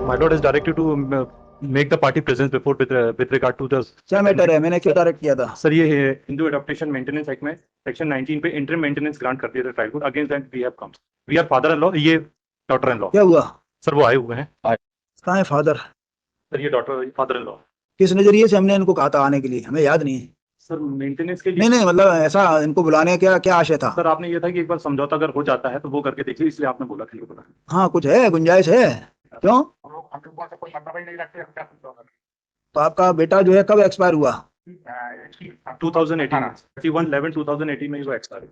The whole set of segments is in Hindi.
My lord is directed to make the party presence before with regard to the क्या मैटर है, मैंने क्यों डायरेक्ट किया था? सर ये हिंदू एडॉप्टेशन मेंटेनेंस एक्ट में सेक्शन 19 पे इंटरम मेंटेनेंस ग्रांट कर दिया था ट्राइब को। Against that we have come. We are father in law, ये डॉटर इन लॉ। क्या हुआ? सर वो आए हुए हैं। कहाँ है फादर? सर ये डॉटर फादर इन लॉ। किस नजरिए से हमने इनको कहा था आने के लिए? हमें याद नहीं है। सर मेंटेनेंस के लिए नहीं नहीं, मतलब ऐसा इनको बुलाने का क्या आशय था? सर आपने ये था कि एक बार समझौता अगर हो जाता है तो वो करके देखिए, इसलिए आपने बोला था। बोला हाँ, कुछ है, गुंजाइश है। क्यों? कोई मतलब ही नहीं रखते, हम क्या समझौता करें? तो आपका बेटा जो है कब एक्सपायर हुआ? 2018 31/11/2018 में वो एक्सपायर।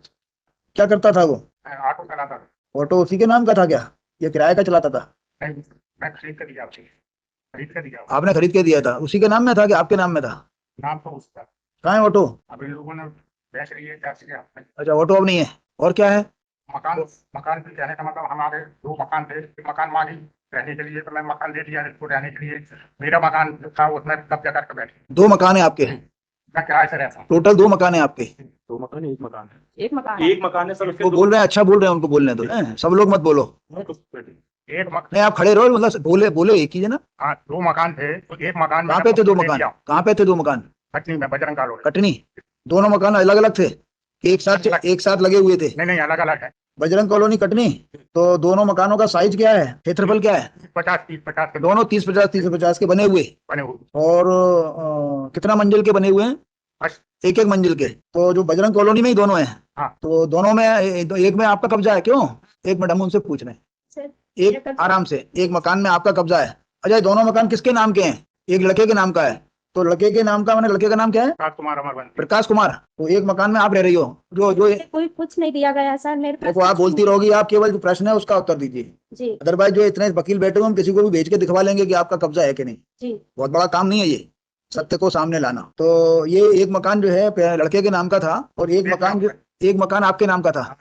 क्या करता था वो? ऑटो चलाता था। ऑटो उसी के नाम का था क्या? ये किराए का चलाता था? नहीं, मैं खरीद कर दिया आपसे, खरीद कर दिया। आपने खरीद के दिया था? उसी के नाम में था कि आपके नाम में था? नाम तो उसका। कहाँ है ऑटो? अब इन लोगों ने बेच रही है, कैसे आपने अच्छा, ऑटो अब नहीं है। और क्या है? मकान मकान भी कहने का मतलब हमारे 2 मकान थे। एक मकान मांगी रहने के लिए, तो मैं मकान दे दिया इसको रहने के लिए। मेरा मकान था उसमें कब्जा करके बैठे। 2 मकान है आपके? मैं किराए से रहता हूँ। टोटल 2 मकान है आपके? 2 मकान है, 1 मकान है। एक मकान एक मकान है सर। वो बोल रहे हैं, अच्छा बोल रहे हैं, उनको बोलने दो। सब लोग मत बोलो। एक मकान नहीं, आप खड़े रहो, मतलब बोले बोले एक ही है ना। हाँ, 2 मकान थे, तो एक मकान कहाँ पे थे 2 मकान? कहाँ पे थे 2 मकान? कटनी में बजरंग कॉलोनी। कटनी? दोनों मकान अलग अलग थे कि एक साथ लगे हुए थे? नहीं, अलग अलग है। बजरंग कॉलोनी कटनी। तो दोनों मकानों का साइज क्या है, क्षेत्रफल क्या है? 50-30 के दोनों 30-50 के बने हुए। बने हुए। और कितना मंजिल के बने हुए हैं? बस। एक मंजिल के। तो जो बजरंग कॉलोनी में ही दोनों हैं? हाँ। तो दोनों में एक में आपका कब्जा है क्यों? एक मिनट, हम उनसे पूछ रहे हैं। एक आराम से, एक मकान में आपका कब्जा है। अच्छा, दोनों मकान किसके नाम के हैं? एक लड़के के नाम का है। तो लड़के के नाम का, मैंने लड़के का नाम क्या है? प्रकाश कुमार अमरवंशी। प्रकाश कुमार। तो एक मकान में आप रह रही हो। जो कोई कुछ नहीं दिया गया सर मेरे पास। देखो, आप बोलती रहोगी, आप केवल जो प्रश्न है उसका उत्तर दीजिए जी। अदरवाइज जो इतने वकील बैठे हुए, हम किसी को भी भेज के दिखवा लेंगे कि आपका कब्जा है कि नहीं। जी। बहुत बड़ा काम नहीं है ये, सत्य को सामने लाना। तो ये एक मकान जो है लड़के के नाम का था, और एक मकान आपके नाम का था।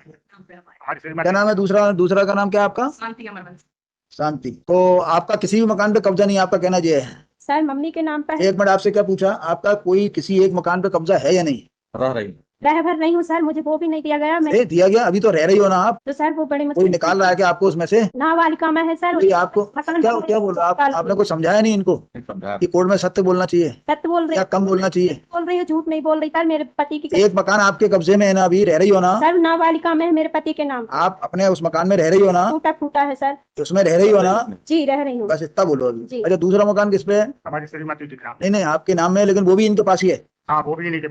क्या नाम है दूसरा का नाम क्या है आपका? शांति अमरवंशी। शांति। तो आपका किसी भी मकान पे कब्जा नहीं, आपका कहना ये है? सर मम्मी के नाम पर है। एक मिनट, आपसे क्या पूछा? आपका कोई किसी एक मकान पे कब्जा है या नहीं? रह भर रही हूँ सर, मुझे वो भी नहीं दिया गया। मैं दिया गया? अभी तो रह रही हो ना आप। तो सर वो बड़ी कोई मुश्किल निकाल रहा है कि आपको उसमें से? नाबालिका में है सर। कोई आपको क्या बोल रहा है? आपने कुछ समझाया नहीं इनको कि कोर्ट में सत्य बोलना चाहिए? सत्य बोल रही या कम बोलना चाहिए? बोल रही हूँ, झूठ नहीं बोल रही सर। मेरे पति की एक मकान आपके कब्जे में है ना, अभी रह रही हो ना? सर नाबालिका में है मेरे पति के नाम। आप अपने उस मकान में रह रही हो ना? टूटा फूटा है सर। उसमें रह रही हो ना? जी रह रही हूँ। बस इतना बोलो अभी। जी। अच्छा, दूसरा मकान किस पे है? हमारी श्रीमती जी का। नहीं, आपके नाम में है, लेकिन वो भी इनके पास ही है। हाँ, वो भी इन्हीं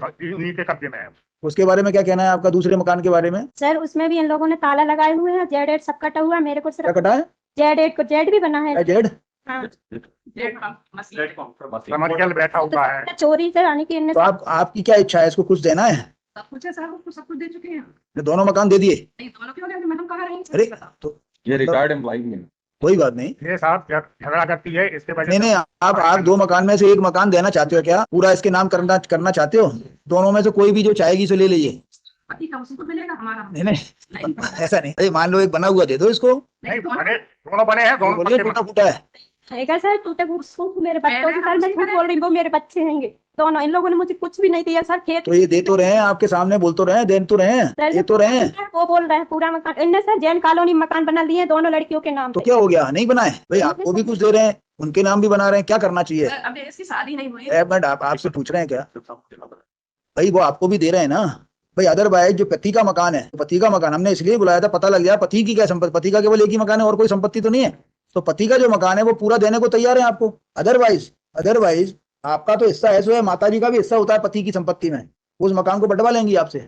के कब्जे में है। उसके बारे में क्या कहना है आपका, दूसरे मकान के बारे में? सर उसमें भी इन लोगों ने ताला लगाए हुए हैं, जेड सब कटा हुआ है। मेरे को क्या सिर्फ कटा है? जेड को जेड भी बना है। जेड? हाँ। कमर्शियल बैठा हुआ है। चोरी से आने की इनने। तो आपकी क्या इच्छा है? इसको कुछ देना है? सब कुछ है सर, उसको सब कुछ दे चुके हैं। दोनों मकान दे दिए? नहीं, दोनों क्यों दे? मैं हम कहाँ रहे? अरे तो ये रिटायर्ड एम्प्लॉई है। कोई बात नहीं। ये साहब झगड़ा करती है, इसके वजह नहीं, आप 2 मकान में से एक मकान देना चाहते हो क्या? पूरा इसके नाम करना चाहते हो? दोनों में से कोई भी जो चाहेगी सो ले लीजिए। पति का उसी को मिलेगा हमारा। नहीं, ऐसा नहीं। अरे मान लो एक बना हुआ दे दो इसको। नहीं बने, दोनों बने हैं, दोनों बोलिए, टूटा फूटा है। है सर, टूटे फूटे मेरे बच्चों की। सर मैं झूठ बोल रही हूँ, वो मेरे बच्चे हैं दोनों। इन लोगों ने मुझे कुछ भी नहीं दिया सर। खेत तो ये दे तो रहे हैं आपके सामने, बोल तो रहे हैं, दे तो रहे हैं, ये तो रहे हैं। वो बोल रहे हैं पूरा मकान इनने सर जैन कॉलोनी मकान बना लिए दोनों लड़कियों के नाम तो पे। क्या हो गया? नहीं बनाए भाई? आपको भी कुछ दे रहे हैं, उनके नाम भी बना रहे हैं, क्या करना चाहिए? अभी इसकी शादी नहीं हुई। एक मिनट, आपसे पूछ रहे हैं क्या भाई? वो आपको भी दे रहे हैं ना भाई? अदरवाइज जो पति का मकान है, पति का मकान हमने इसलिए बुलाया था, पता लग गया पति की क्या संपत्ति। पति का केवल एक ही मकान है और कोई संपत्ति तो नहीं है। तो पति का जो मकान है वो पूरा देने को तैयार है आपको। अदरवाइज आपका तो हिस्सा है, सो है, माता जी का भी हिस्सा होता है पति की संपत्ति में। उस मकान को बंटवा लेंगी आपसे,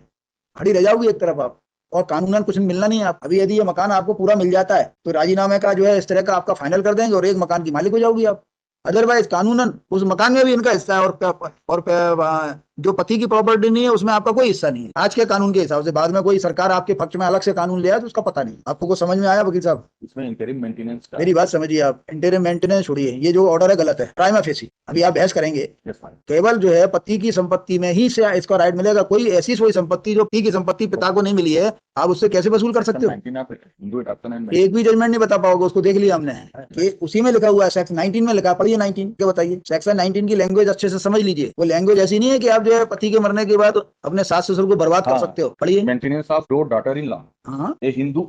खड़ी रह जाओगी एक तरफ आप, और कानूनन कुछ मिलना नहीं है आप। अभी यदि ये मकान आपको पूरा मिल जाता है तो राजीनामे का जो है इस तरह का आपका फाइनल कर देंगे और एक मकान की मालिक हो जाओगी आप। अदरवाइज कानूनन उस मकान में भी इनका हिस्सा है, और जो पति की प्रॉपर्टी नहीं है उसमें आपका कोई हिस्सा नहीं है आज के कानून के हिसाब से। बाद में कोई सरकार आपके पक्ष में अलग से कानून ले आए तो उसका पता नहीं। आपको कुछ समझ में आया वकील साहब? इसमें इंटरिम मेंटेनेंस का मेरी बात समझिए आप। इंटरिम मेंटेनेंस छोड़िए, ये जो ऑर्डर है गलत है, प्राइमा फेसी। अभी आप बहस करेंगे, केवल जो है पति की संपत्ति में ही से इसका राइट मिलेगा। कोई ऐसी संपत्ति जो पति की संपत्ति पिता को नहीं मिली है, आप उससे कैसे वसूल कर सकते हो? एक भी जजमेंट नहीं बता पाओगे, उसको देख लिया हमने। उसी में लिखा हुआ है, सेक्शन 19 में लिखा। पढ़िए 19 क्या बताइए। सेक्शन 19 की लैंग्वेज अच्छे से समझ लीजिए। वो लैंग्वेज ऐसी नहीं है कि आप जो है पति के मरने के बाद अपने सास ससुर को बर्बाद कर सकते हो। पढ़िए। Maintenance of your daughter in law, हाँ, a Hindu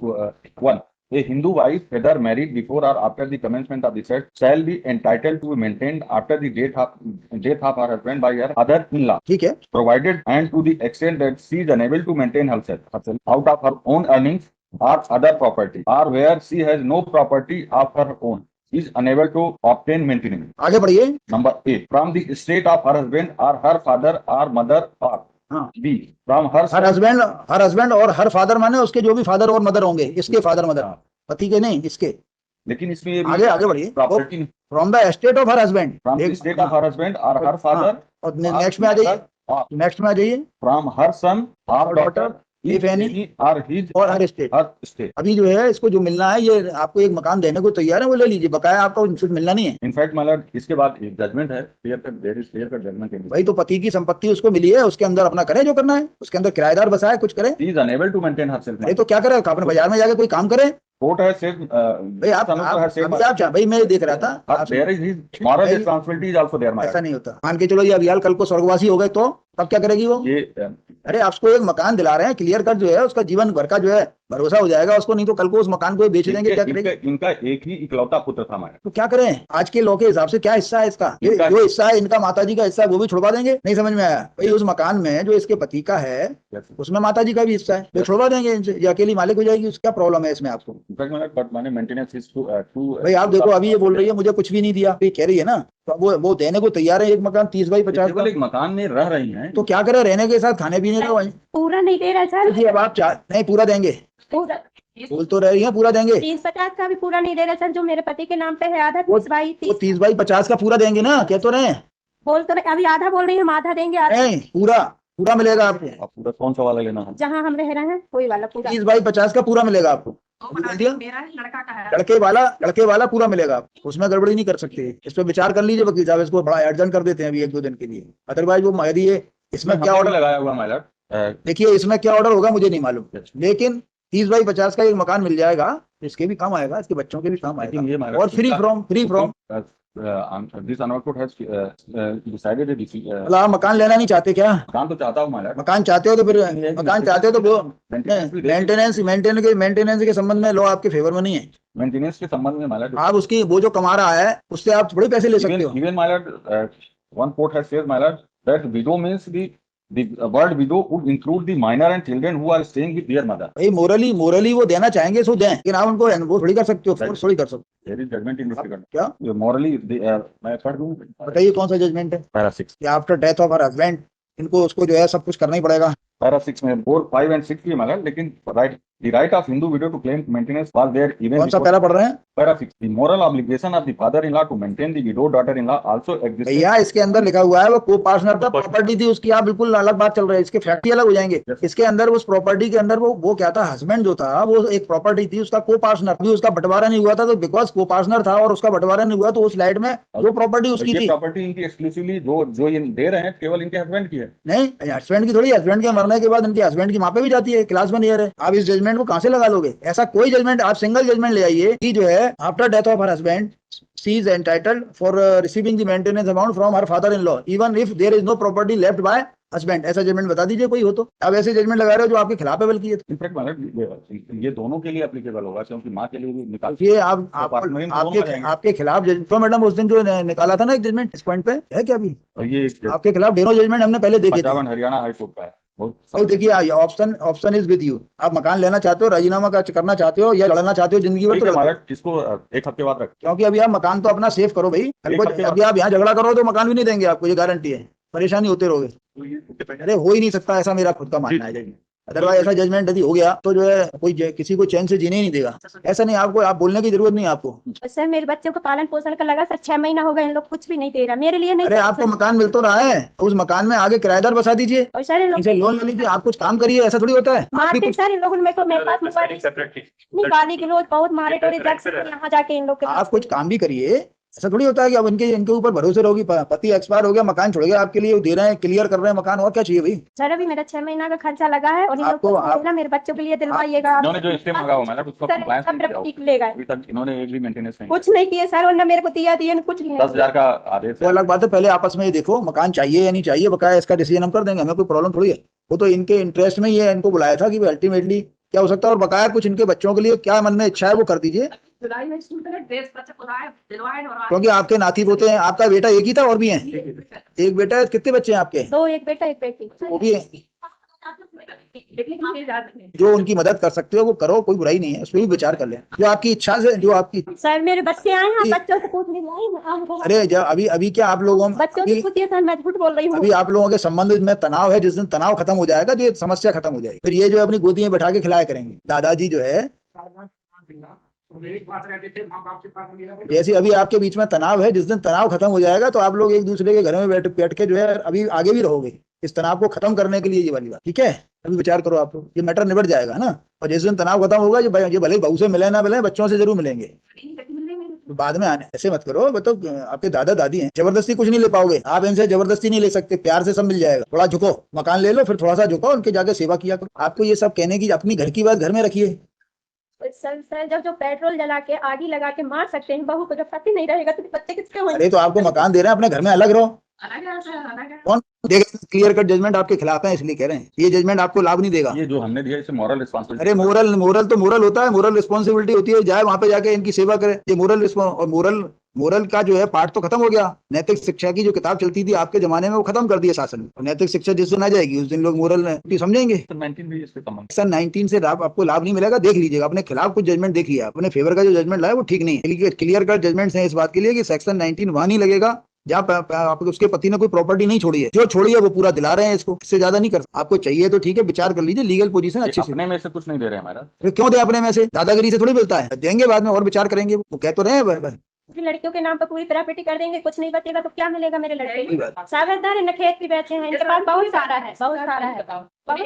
one A Hindu wife, whether married before or after the commencement of the sex, shall be entitled to be maintained after the death of her husband by her other in-law, ठीक है, provided and to the extent that she is unable to maintain herself out of her own earnings or other property, or where she has no property of her own, is unable to obtain maintenance. आगे बढ़िए। Number 8, from the estate of her husband or her father or mother, or हाँ, B, from her her husband और हर फादर माने उसके जो भी फादर और मदर होंगे, इसके फादर मदर, पति के नहीं, इसके। लेकिन इसमें ये आगे बढ़िए। Property from the estate of her husband, from the state of her husband और हर फादर, और नेक्स्ट में आ जाइए, नेक्स्ट में आ जाइए, फ्रॉम हर सन और डॉटर इफ एनी और हिज और हर स्टेट। हर स्टेट। अभी जो है इसको जो मिलना है, ये आपको एक मकान देने को तैयार है, वो ले लीजिए, बकाया आपको कुछ मिलना नहीं है। इनफैक्ट मतलब इसके बाद एक जजमेंट है, क्लियर कट जजमेंट है। भाई तो पति की संपत्ति उसको मिली है, उसके अंदर अपना करे जो करना है, उसके अंदर किराएदार बसाए, कुछ करे। He is unable to maintain herself. अरे तो क्या करे, अपने बाजार में जाके कोई काम करे। कोर्ट है सिर्फ भाई आप भाई मैं देख रहा था, there is his moral responsibility is also there. ऐसा नहीं होता। मान के चलो ये अभियाल कल को स्वर्गवासी हो गए तो तब क्या करेगी वो? ये अरे आपको एक मकान दिला रहे हैं, क्लियर कट जो है उसका जीवन भर का जो है भरोसा हो जाएगा उसको, नहीं तो कल को उस मकान को बेच देंगे, क्या करेंगे? इनका एक ही इकलौता पुत्र था हमारा, तो क्या करें? आज के लॉ के हिसाब से क्या हिस्सा है इसका? जो हिस्सा है इनका माताजी का हिस्सा है वो भी छुड़वा देंगे? नहीं समझ में आया? भाई उस मकान में जो इसके पति का है उसमें माताजी का भी हिस्सा है, तो छुड़वा देंगे इनसे, ये अकेली मालिक हो जाएगी। उसका प्रॉब्लम है इसमें आपको? बट मैंने मेंटेनेंस इज टू भाई आप देखो अभी ये बोल रही है मुझे कुछ भी नहीं दिया, ये कह रही है ना, तो वो देने को तैयार है। एक मकान 30 बाई 50 का, एक मकान में रह रही हैं तो क्या करे? रहने के साथ खाने पीने का वही पूरा नहीं दे रहा सर। जी, अब आप नहीं पूरा देंगे, पूरा बोल तो रही है पूरा देंगे। 30-50 का भी पूरा नहीं दे रहा सर, जो मेरे पति के नाम पे है आधा। 30 बाई 30 बाई 50 का पूरा देंगे ना, कह तो रहे? बोल तो रहे, अभी आधा बोल रही है, हम आधा देंगे, आधा नहीं पूरा मिलेगा आपको। पूरा कौन सा वाला लेना है? जहाँ हम रह रहे हैं वही वाला पूरा। 30 बाई 50 का पूरा मिलेगा आपको। मेरा लड़का का है, लड़के वाला पूरा मिलेगा आपको, उसमें गड़बड़ी नहीं कर सकते। इस पर विचार कर लीजिए वकील साहब, इसको बड़ा एडजन कर देते हैं अभी 1-2 दिन के लिए। अदरवाइज वो यदि इसमें क्या ऑर्डर लगाया हुआ माइलर, देखिए इसमें क्या ऑर्डर होगा मुझे नहीं मालूम, लेकिन 30 बाई 50 का एक मकान मिल जाएगा, इसके भी काम आएगा, इसके बच्चों के भी काम आएगा, और free from this Anwar court has decided मतलब आप मकान लेना नहीं चाहते क्या? मकान तो चाहता हूं माइलर। मकान चाहते हो तो फिर मकान चाहते हो तो मेंटेनेंस के संबंध में लॉ आपके फेवर में नहीं है। मेंटेनेंस के संबंध में माइलर आप उसकी वो जो कमा रहा है उससे आप थोड़े पैसे ले सकते हो। Even Mylar one court has said Mylar that widow means the word widow would include the minor and children who are staying with their mother. भाई मोरली वो देना चाहेंगे सो दें, लेकिन आप उनको वो थोड़ी कर सकते हो, फोर्स थोड़ी कर सकते हो। There is judgment in this regard. क्या Morally मैं पढ़ दूं? बताइए कौन सा जजमेंट है? Para 6 after death of her husband इनको उसको जो है सब कुछ करना ही पड़ेगा। पैरा 6 में 4, 5 and 6 की माइलर, लेकिन the right of Hindu widow to claim maintenance was there even कौन सा before पैरा पढ़ रहे हैं? Para 6. The moral obligation of the father-in-law to maintain the widowed daughter-in-law also existed. भैया इसके अंदर लिखा हुआ है वो को पार्टनर था, प्रॉपर्टी थी उसकी, आप बिल्कुल अलग बात चल रही है, इसके फैक्ट्री अलग हो जाएंगे। इसके अंदर उस प्रॉपर्टी के अंदर वो क्या था, हस्बैंड जो था वो एक प्रॉपर्टी थी उसका को पार्टनर, भी उसका बंटवारा नहीं हुआ था, तो बिकॉज को पार्टनर था और उसका बंटवारा नहीं हुआ तो उस लाइट में वो प्रॉपर्टी उसकी थी। प्रॉपर्टी इनकी एक्सक्लूसिवली जो ये दे रहे हैं केवल इनके हस्बैंड की है। नहीं हस्बैंड की थोड़ी, हस्बैंड के मरने के बाद इनके हस्बैंड की माँ पे भी जाती है, क्लास में नहीं है। आप इस जजमेंट को कहाँ से लगा लोगे? ऐसा कोई जजमेंट, आप सिंगल जजमेंट ले आइए कि जो है after death of her husband she is entitled for receiving the maintenance amount from her father in law even if there is no property left by husband. ऐसा जजमेंट बता दीजिए कोई हो तो। अब ऐसे जजमेंट लगा रहे हो जो आपके खिलाफ है, बल्कि इनफैक्ट ये दोनों के लिए एप्लीकेबल होगा, क्योंकि माँ के लिए भी निकाल ये आपके खिलाफ तो मैडम उस दिन जो निकाला था ना एक जजमेंट, इस पॉइंट पे है क्या? अभी ये आपके खिलाफ दोनों जजमेंट हमने पहले देखे थे। हरियाणा हाई कोर्ट का है। तो देखिए ऑप्शन इज विद यू, आप मकान लेना चाहते हो, राजीनामा करना चाहते हो या लड़ना चाहते हो जिंदगी भर, तो इसको एक हफ्ते बाद रख, क्योंकि अभी आप मकान तो अपना सेव करो भाई, अभी आप यहाँ झगड़ा करो तो मकान भी नहीं देंगे आपको, ये गारंटी है, परेशानी होते रहोगे। अरे हो ही नहीं सकता, ऐसा मेरा खुद का मानना है। अदरवाइज ऐसा जजमेंट यदि हो गया तो जो है कोई किसी को चैन से जीने ही नहीं देगा। ऐसा नहीं, आपको आप बोलने की जरूरत नहीं है आपको। सर मेरे बच्चों को पालन पोषण का लगा सर 6 महीना हो गए, इन लोग कुछ भी नहीं दे रहा मेरे लिए। नहीं अरे आपको मकान मिल तो रहा है, उस मकान में आगे किराएदार बसा दीजिए और सर इन इनसे लोन ले लीजिए, आप कुछ काम करिए, ऐसा थोड़ी होता है। मारते सर इन लोगों ने मेरे पास मोबाइल गाली के रोज बहुत मारे टोरे यहाँ जाके इन लोग। आप कुछ काम भी करिए, ऐसा थोड़ी होता है कि अब इनके ऊपर भरोसे रहोगी। पति एक्सपायर हो गया, मकान छोड़ गया आपके लिए, दे रहे हैं, क्लियर कर रहे हैं मकान, और क्या चाहिए भाई? सर अभी मेरा 6 महीना का खर्चा लगा है और इन लोग को मेरे बच्चों के लिए दिलवाइएगा। इन्होंने जो स्टे मांगा हुआ उसका कंप्लायंस अभी तक इन्होंने एक भी मेंटेनेंस नहीं कुछ नहीं किया सर, और ना मेरे को दिया कुछ नहीं। 10,000 का आदेश तो अलग बात है, पहले आपस में ये देखो मकान चाहिए या नहीं चाहिए, बकाया इसका डिसीजन हम कर देंगे, हमें कोई प्रॉब्लम थोड़ी है। वो तो इनके इंटरेस्ट में ये इनको बुलाया था कि अल्टीमेटली क्या हो सकता है, और बकाया कुछ इनके बच्चों के लिए क्या मन में इच्छा है वो कर दीजिए, जुलाई में स्कूल का ड्रेस बच्चे को दिलवाए और क्योंकि आपके नाती पोते हैं। आपका बेटा एक ही था और भी है? एक बेटा है, कितने बच्चे हैं आपके? 2, एक बेटा एक बेटी। वो भी है। पिकनिक में जाते हैं। जो उनकी मदद कर सकते हो वो करो, कोई बुराई नहीं है, उस पर भी विचार कर लें, जो आपकी इच्छा से, जो आपकी। सर मेरे बच्चे आए हैं, बच्चों से पूछने लाई। अरे जब अभी अभी क्या आप लोगों बच्चों से पूछिए सर, मैं झूठ बोल रही हूँ। अभी आप लोगों के संबंध में तनाव है, जिस दिन तनाव खत्म हो जाएगा तो ये समस्या खत्म हो जाएगी, फिर ये जो अपनी गोदी में बैठा के खिलाया करेंगे। दादाजी जो है, मेरे पास रहते थे, माँ बाप के पास मेरा जैसे अभी आपके बीच में तनाव है, जिस दिन तनाव खत्म हो जाएगा तो आप लोग एक दूसरे के घर में बैठ के जो है अभी आगे भी रहोगे, इस तनाव को खत्म करने के लिए ये वाली बात, ठीक है? अभी विचार करो आप लोग, ये मैटर निबट जाएगा ना। और जिस दिन तनाव खत्म होगा, ये भले बहू से मिले ना मिले, बच्चों से जरूर मिलेंगे। तो बाद में आने ऐसे मत करो, मतलब आपके दादा दादी हैं, जबरदस्ती कुछ नहीं ले पाओगे आप, इनसे जबरदस्ती नहीं ले सकते, प्यार से सब मिल जाएगा। थोड़ा झुको, मकान ले लो, फिर थोड़ा सा झुको, उनके जाके सेवा किया करो। आपको ये सब कहने की, अपनी घर की बात घर में रखिए। सर जब जो पेट्रोल जला के आगी लगा के मार सकते हैं बहू को, जब पति नहीं रहेगा तो बच्चे किसके होंगे? अरे तो आपको मकान दे रहे हैं, अपने घर में अलग रहो। कौन देगा? क्लियर कट जजमेंट आपके खिलाफ है, इसलिए कह रहे हैं, ये जजमेंट आपको लाभ नहीं देगा। ये जो हमने दिया इसे मॉरल रिस्पॉन्सिबिलिटी। अरे मोरल तो मोरल होता है, मोरल रिस्पॉन्सिबिलिटी होती है, जाए वहां पे जाके इनकी सेवा करे, ये मोरल का जो है पार्ट तो खत्म हो गया। नैतिक शिक्षा की जो किताब चलती थी आपके जमाने में, वो खत्म कर दिया शासन ने। नैतिक शिक्षा जिस दिन आ जाएगी उस दिन लोग मोरल समझेंगे। सेक्शन 19 से आपको लाभ नहीं मिलेगा, देख लीजिएगा, अपने खिलाफ कुछ जजमेंट देख लिया, अपने फेवर का जो जजमेंट लाया वो ठीक नहीं है। क्लियर कट जजमेंट है इस बात के लिए कि सेक्शन 19 वहां नहीं लगेगा जहाँ उसके पति ने कोई प्रॉपर्टी नहीं छोड़ी है, जो छोड़ी है वो पूरा दिला रहे हैं इसको, इससे ज्यादा नहीं कर सकते। आपको चाहिए तो ठीक है, विचार कर लीजिए, लीगल पोजीशन अच्छी से। अपने में से कुछ नहीं दे रहे हमारा, फिर क्यों दे अपने में से? दादागिरी से थोड़ी मिलता है, देंगे बाद में और विचार करेंगे, वो कह तो रहे हैं। लड़कियों के नाम पर पूरी प्रॉपर्टी कर देंगे, कुछ नहीं बचेगा तो क्या मिलेगा मेरे लड़के? सागरदार है, खेत भी बैठे हैं, इनके पास बहुत सारा है, बहुत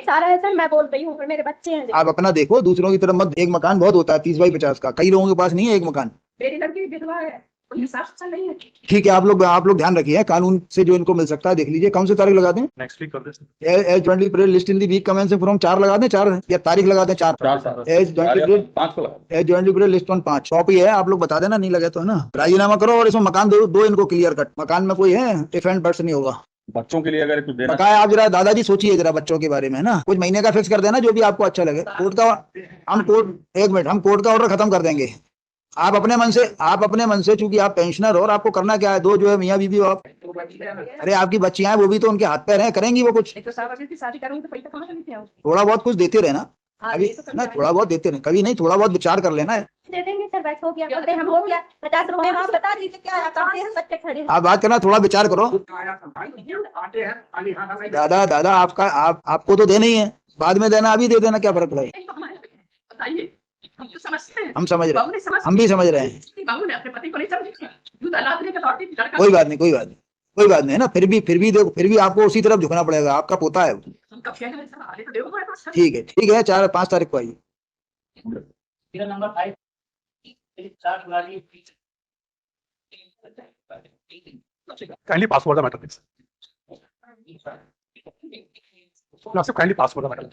सारा है सर, मैं बोल रही हूँ, मेरे बच्चे हैं। आप अपना देखो, दूसरों की तरफ मत। एक मकान बहुत होता है 30 बाई 50 का, कई लोगों के पास नहीं है एक मकान। मेरी लड़की विधवा है, नहीं है। ठीक है, आप लोग ध्यान रखिए, कानून से जो इनको मिल सकता है देख लीजिए। कौन सी तारीख लगा दें? नेक्स्ट वीक कर दे। As jointly prayer list in the week commencing from 4 लगा दें, 4 या तारीख लगा दें 4। As jointly prayer list on 5 copy है, आप लोग बता देना, नहीं लगे तो है ना। राजीनामा करो और इसमें मकान दो इनको क्लियर कट। मकान में कोई है इफ एंड बट्स नहीं होगा। बच्चों के लिए अगर कुछ देना बकाया आप जरा दादाजी सोचिए जरा बच्चों के बारे में, है ना, कुछ महीने का फिक्स कर देना, जो भी आपको अच्छा लगे। हम कोर्ट का ऑर्डर खत्म कर देंगे। आप अपने मन से चूंकि आप पेंशनर हो और आपको करना क्या है, दो जो है मियाँ बीवी हो आप। अरे आपकी बच्चियां हैं, वो भी तो उनके हाथ पैर हैं, करेंगी वो कुछ। एक तो साहब अभी शादी करूंगी तो पैसा कहाँ से लेते आओ? थोड़ा बहुत कुछ देते रहना अभी ना, थोड़ा बहुत देते रहे, कभी नहीं, थोड़ा बहुत विचार कर लेना है। दे देंगे सर, बैठ हो गया, बोलते हम हो गया 50 रुपए, आप बता दीजिए क्या करते हैं, बच्चे खड़े हैं। आप बात करना, थोड़ा विचार करो। आते हैं खाली हाथ में। दादा आपको तो देना ही है, बाद में देना, अभी दे देना, क्या फर्क पड़ेगा? बताइए, हम तो समझते हैं, हम समझ रहे बहू ने हैं, हम भी समझ रहे हैं। बहू ने अपने पति को नहीं समझी, दूध अलाद लेकर लौटी थी, लड़का कोई बात नहीं है ना, फिर भी देखो, फिर भी आपको उसी तरफ झुकना पड़ेगा, आपका पोता है। हम कब कह रहे हैं आले तो देखो हमारे पास। ठीक है 4-5 तारीख को आइए। Number 5 Kindly pass for the matter, please. Lordship, kindly pass for the matter.